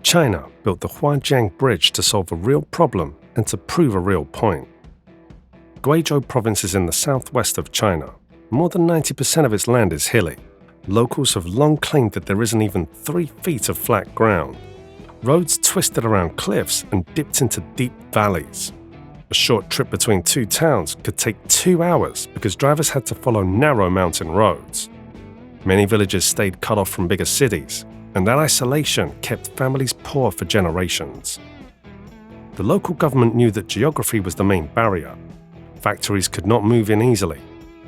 China built the Huajiang Bridge to solve a real problem and to prove a real point. Guizhou province is in the southwest of China. More than 90% of its land is hilly. Locals have long claimed that there isn't even 3 feet of flat ground. Roads twisted around cliffs and dipped into deep valleys. A short trip between 2 towns could take 2 hours because drivers had to follow narrow mountain roads. Many villages stayed cut off from bigger cities, and that isolation kept families poor for generations. The local government knew that geography was the main barrier. Factories could not move in easily.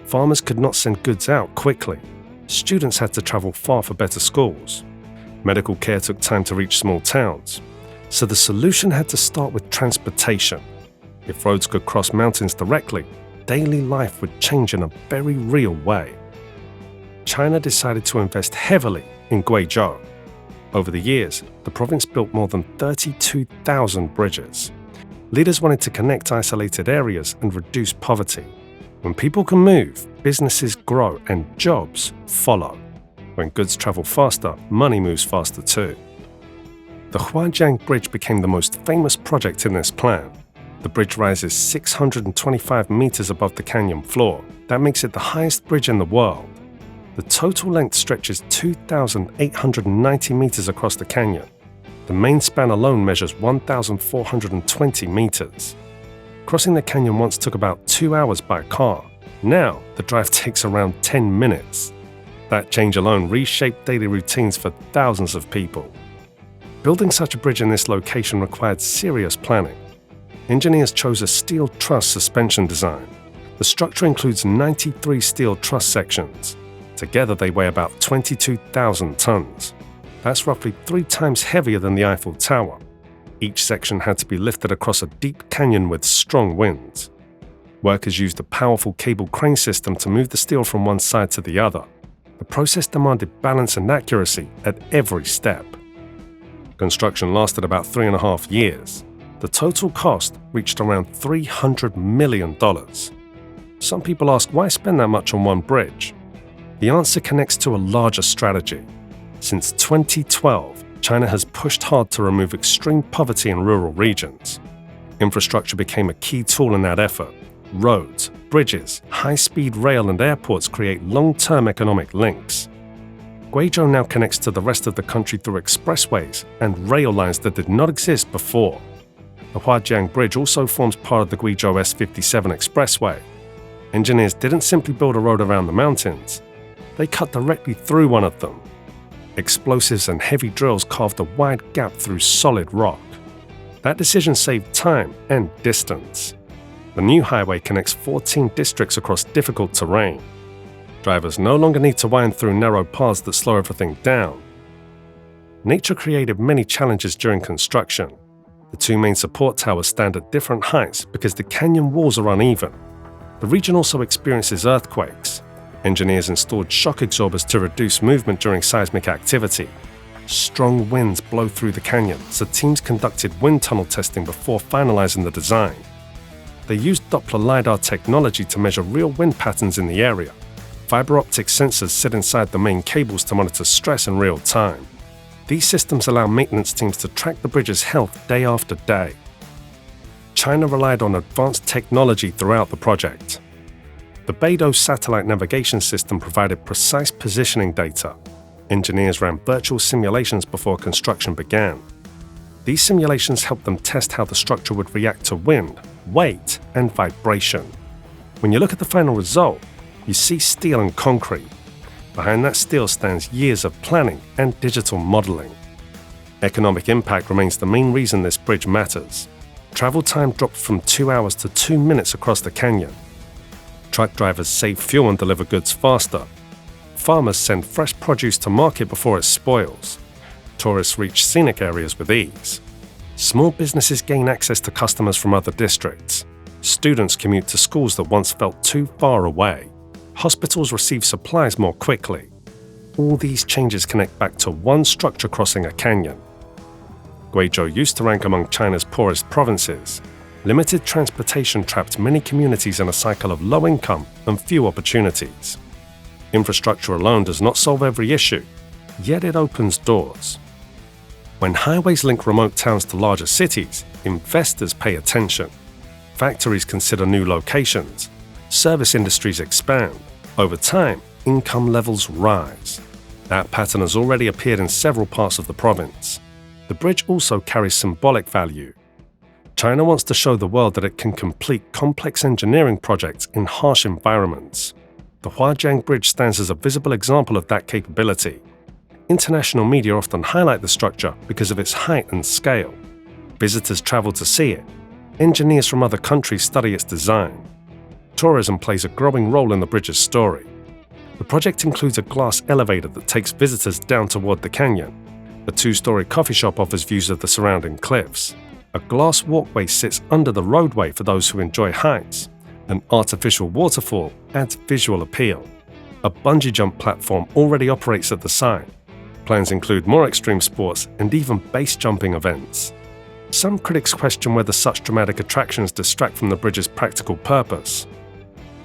Farmers could not send goods out quickly. Students had to travel far for better schools. Medical care took time to reach small towns. So the solution had to start with transportation. If roads could cross mountains directly, daily life would change in a very real way. China decided to invest heavily in Guizhou. Over the years, the province built more than 32,000 bridges. Leaders wanted to connect isolated areas and reduce poverty. When people can move, businesses grow and jobs follow. When goods travel faster, money moves faster too. The Huajiang Bridge became the most famous project in this plan. The bridge rises 625 meters above the canyon floor. That makes it the highest bridge in the world. The total length stretches 2,890 meters across the canyon. The main span alone measures 1,420 meters. Crossing the canyon once took about 2 hours by car. Now, the drive takes around 10 minutes. That change alone reshaped daily routines for thousands of people. Building such a bridge in this location required serious planning. Engineers chose a steel truss suspension design. The structure includes 93 steel truss sections. Together they weigh about 22,000 tons. That's roughly 3 times heavier than the Eiffel Tower. Each section had to be lifted across a deep canyon with strong winds. Workers used a powerful cable crane system to move the steel from one side to the other. The process demanded balance and accuracy at every step. Construction lasted about 3.5 years. The total cost reached around $300 million. Some people ask, why spend that much on one bridge? The answer connects to a larger strategy. Since 2012, China has pushed hard to remove extreme poverty in rural regions. Infrastructure became a key tool in that effort. Roads, bridges, high-speed rail and airports create long-term economic links. Guizhou now connects to the rest of the country through expressways and rail lines that did not exist before. The Huajiang Bridge also forms part of the Guizhou S57 expressway. Engineers didn't simply build a road around the mountains. They cut directly through one of them. Explosives and heavy drills carved a wide gap through solid rock. That decision saved time and distance. The new highway connects 14 districts across difficult terrain. Drivers no longer need to wind through narrow paths that slow everything down. Nature created many challenges during construction. The 2 main support towers stand at different heights because the canyon walls are uneven. The region also experiences earthquakes. Engineers installed shock absorbers to reduce movement during seismic activity. Strong winds blow through the canyon, so teams conducted wind tunnel testing before finalizing the design. They used Doppler LiDAR technology to measure real wind patterns in the area. Fiber optic sensors sit inside the main cables to monitor stress in real time. These systems allow maintenance teams to track the bridge's health day after day. China relied on advanced technology throughout the project. The Beidou satellite navigation system provided precise positioning data. Engineers ran virtual simulations before construction began. These simulations helped them test how the structure would react to wind, weight, and vibration. When you look at the final result, you see steel and concrete. Behind that steel stands years of planning and digital modeling. Economic impact remains the main reason this bridge matters. Travel time dropped from 2 hours to 2 minutes across the canyon. Truck drivers save fuel and deliver goods faster. Farmers send fresh produce to market before it spoils. Tourists reach scenic areas with ease. Small businesses gain access to customers from other districts. Students commute to schools that once felt too far away. Hospitals receive supplies more quickly. All these changes connect back to one structure crossing a canyon. Guizhou used to rank among China's poorest provinces. Limited transportation trapped many communities in a cycle of low income and few opportunities. Infrastructure alone does not solve every issue, yet it opens doors. When highways link remote towns to larger cities, investors pay attention. Factories consider new locations. Service industries expand. Over time, income levels rise. That pattern has already appeared in several parts of the province. The bridge also carries symbolic value. China wants to show the world that it can complete complex engineering projects in harsh environments. The Huajiang Bridge stands as a visible example of that capability. International media often highlight the structure because of its height and scale. Visitors travel to see it. Engineers from other countries study its design. Tourism plays a growing role in the bridge's story. The project includes a glass elevator that takes visitors down toward the canyon. A two-story coffee shop offers views of the surrounding cliffs. A glass walkway sits under the roadway for those who enjoy heights. An artificial waterfall adds visual appeal. A bungee jump platform already operates at the site. Plans include more extreme sports and even base jumping events. Some critics question whether such dramatic attractions distract from the bridge's practical purpose.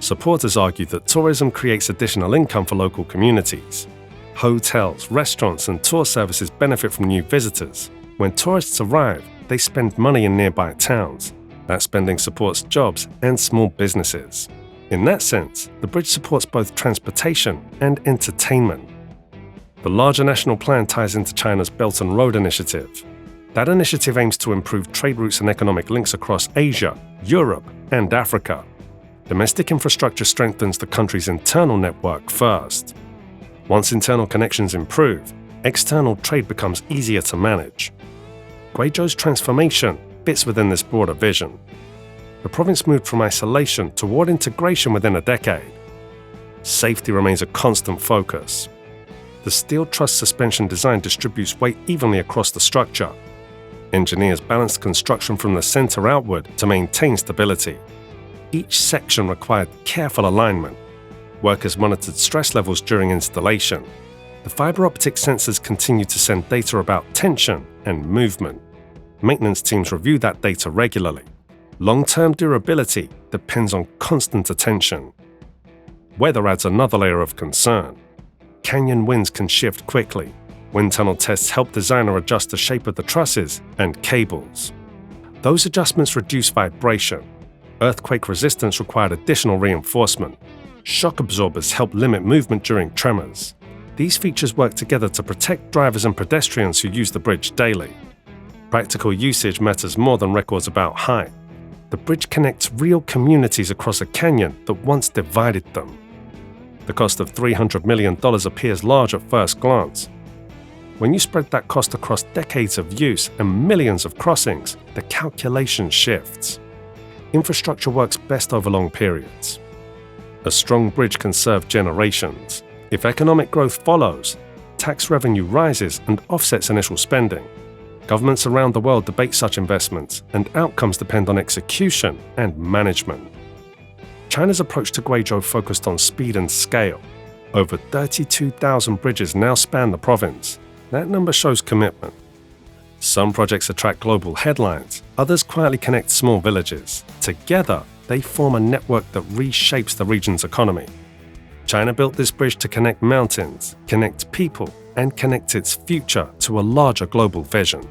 Supporters argue that tourism creates additional income for local communities. Hotels, restaurants, and tour services benefit from new visitors. When tourists arrive, they spend money in nearby towns. That spending supports jobs and small businesses. In that sense, the bridge supports both transportation and entertainment. The larger national plan ties into China's Belt and Road Initiative. That initiative aims to improve trade routes and economic links across Asia, Europe, and Africa. Domestic infrastructure strengthens the country's internal network first. Once internal connections improve, external trade becomes easier to manage. Guizhou's transformation fits within this broader vision. The province moved from isolation toward integration within a decade. Safety remains a constant focus. The steel truss suspension design distributes weight evenly across the structure. Engineers balanced construction from the center outward to maintain stability. Each section required careful alignment. Workers monitored stress levels during installation. The fiber optic sensors continue to send data about tension and movement. Maintenance teams review that data regularly. Long-term durability depends on constant attention. Weather adds another layer of concern. Canyon winds can shift quickly. Wind tunnel tests help designer adjust the shape of the trusses and cables. Those adjustments reduce vibration. Earthquake resistance required additional reinforcement. Shock absorbers help limit movement during tremors. These features work together to protect drivers and pedestrians who use the bridge daily. Practical usage matters more than records about height. The bridge connects real communities across a canyon that once divided them. The cost of $300 million appears large at first glance. When you spread that cost across decades of use and millions of crossings, the calculation shifts. Infrastructure works best over long periods. A strong bridge can serve generations. If economic growth follows, tax revenue rises and offsets initial spending. Governments around the world debate such investments, and outcomes depend on execution and management. China's approach to Guizhou focused on speed and scale. Over 32,000 bridges now span the province. That number shows commitment. Some projects attract global headlines, others quietly connect small villages. Together, they form a network that reshapes the region's economy. China built this bridge to connect mountains, connect people, and connect its future to a larger global vision.